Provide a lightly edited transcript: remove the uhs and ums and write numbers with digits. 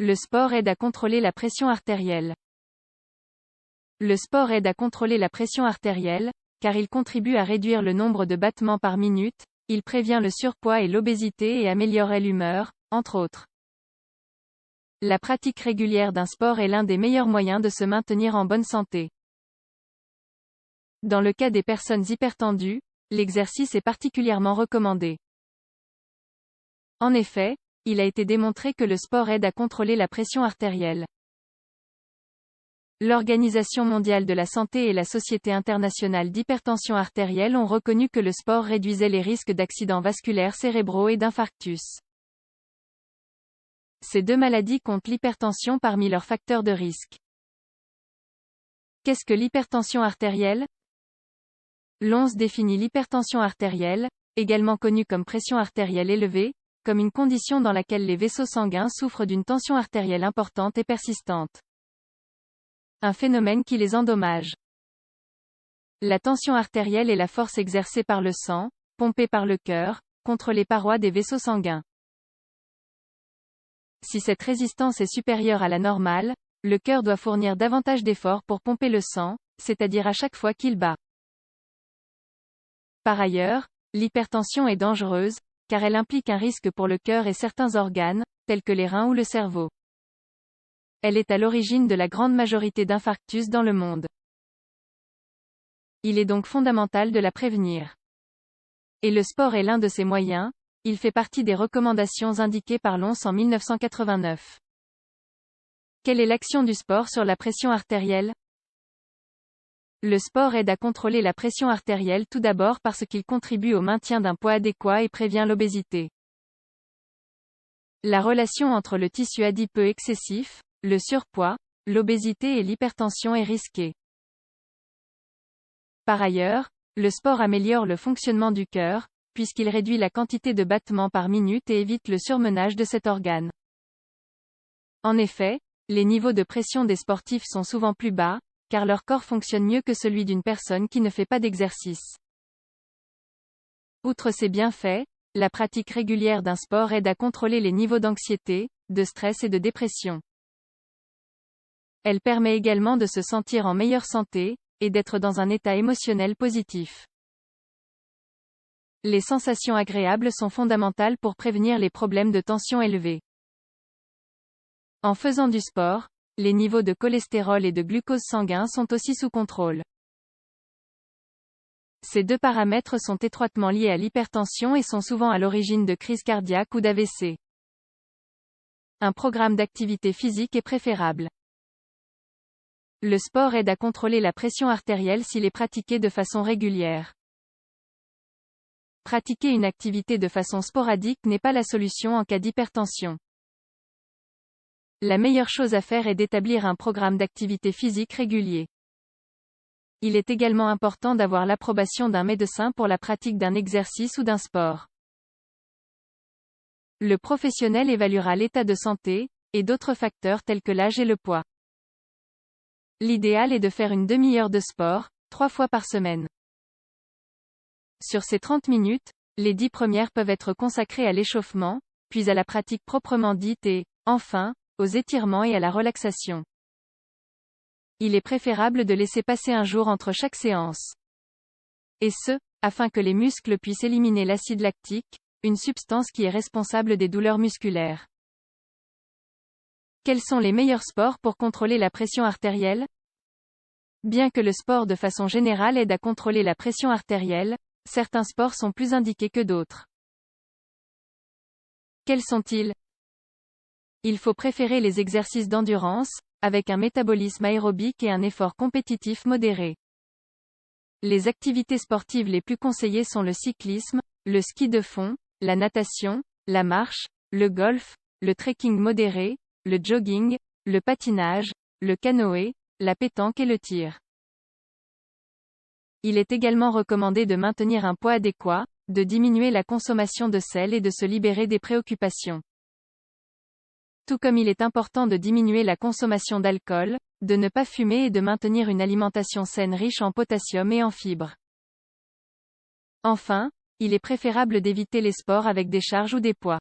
Le sport aide à contrôler la pression artérielle. Le sport aide à contrôler la pression artérielle, car il contribue à réduire le nombre de battements par minute, il prévient le surpoids et l'obésité et améliore l'humeur, entre autres. La pratique régulière d'un sport est l'un des meilleurs moyens de se maintenir en bonne santé. Dans le cas des personnes hypertendues, l'exercice est particulièrement recommandé. En effet, il a été démontré que le sport aide à contrôler la pression artérielle. L'Organisation mondiale de la santé et la Société internationale d'hypertension artérielle ont reconnu que le sport réduisait les risques d'accidents vasculaires cérébraux et d'infarctus. Ces deux maladies comptent l'hypertension parmi leurs facteurs de risque. Qu'est-ce que l'hypertension artérielle? L'OMS définit l'hypertension artérielle, également connue comme pression artérielle élevée, comme une condition dans laquelle les vaisseaux sanguins souffrent d'une tension artérielle importante et persistante. Un phénomène qui les endommage. La tension artérielle est la force exercée par le sang, pompé par le cœur, contre les parois des vaisseaux sanguins. Si cette résistance est supérieure à la normale, le cœur doit fournir davantage d'efforts pour pomper le sang, c'est-à-dire à chaque fois qu'il bat. Par ailleurs, l'hypertension est dangereuse, car elle implique un risque pour le cœur et certains organes, tels que les reins ou le cerveau. Elle est à l'origine de la grande majorité d'infarctus dans le monde. Il est donc fondamental de la prévenir. Et le sport est l'un de ces moyens, il fait partie des recommandations indiquées par l'OMS en 1989. Quelle est l'action du sport sur la pression artérielle? Le sport aide à contrôler la pression artérielle tout d'abord parce qu'il contribue au maintien d'un poids adéquat et prévient l'obésité. La relation entre le tissu adipeux excessif, le surpoids, l'obésité et l'hypertension est risquée. Par ailleurs, le sport améliore le fonctionnement du cœur, puisqu'il réduit la quantité de battements par minute et évite le surmenage de cet organe. En effet, les niveaux de pression des sportifs sont souvent plus bas, car leur corps fonctionne mieux que celui d'une personne qui ne fait pas d'exercice. Outre ces bienfaits, la pratique régulière d'un sport aide à contrôler les niveaux d'anxiété, de stress et de dépression. Elle permet également de se sentir en meilleure santé, et d'être dans un état émotionnel positif. Les sensations agréables sont fondamentales pour prévenir les problèmes de tension élevée. En faisant du sport, les niveaux de cholestérol et de glucose sanguin sont aussi sous contrôle. Ces deux paramètres sont étroitement liés à l'hypertension et sont souvent à l'origine de crises cardiaques ou d'AVC. Un programme d'activité physique est préférable. Le sport aide à contrôler la pression artérielle s'il est pratiqué de façon régulière. Pratiquer une activité de façon sporadique n'est pas la solution en cas d'hypertension. La meilleure chose à faire est d'établir un programme d'activité physique régulier. Il est également important d'avoir l'approbation d'un médecin pour la pratique d'un exercice ou d'un sport. Le professionnel évaluera l'état de santé, et d'autres facteurs tels que l'âge et le poids. L'idéal est de faire une demi-heure de sport, 3 fois par semaine. Sur ces 30 minutes, les 10 premières peuvent être consacrées à l'échauffement, puis à la pratique proprement dite et, enfin, aux étirements et à la relaxation. Il est préférable de laisser passer un jour entre chaque séance. Et ce, afin que les muscles puissent éliminer l'acide lactique, une substance qui est responsable des douleurs musculaires. Quels sont les meilleurs sports pour contrôler la pression artérielle? Bien que le sport de façon générale aide à contrôler la pression artérielle, certains sports sont plus indiqués que d'autres. Quels sont-ils? Il faut préférer les exercices d'endurance, avec un métabolisme aérobique et un effort compétitif modéré. Les activités sportives les plus conseillées sont le cyclisme, le ski de fond, la natation, la marche, le golf, le trekking modéré, le jogging, le patinage, le canoë, la pétanque et le tir. Il est également recommandé de maintenir un poids adéquat, de diminuer la consommation de sel et de se libérer des préoccupations. Tout comme il est important de diminuer la consommation d'alcool, de ne pas fumer et de maintenir une alimentation saine riche en potassium et en fibres. Enfin, il est préférable d'éviter les sports avec des charges ou des poids.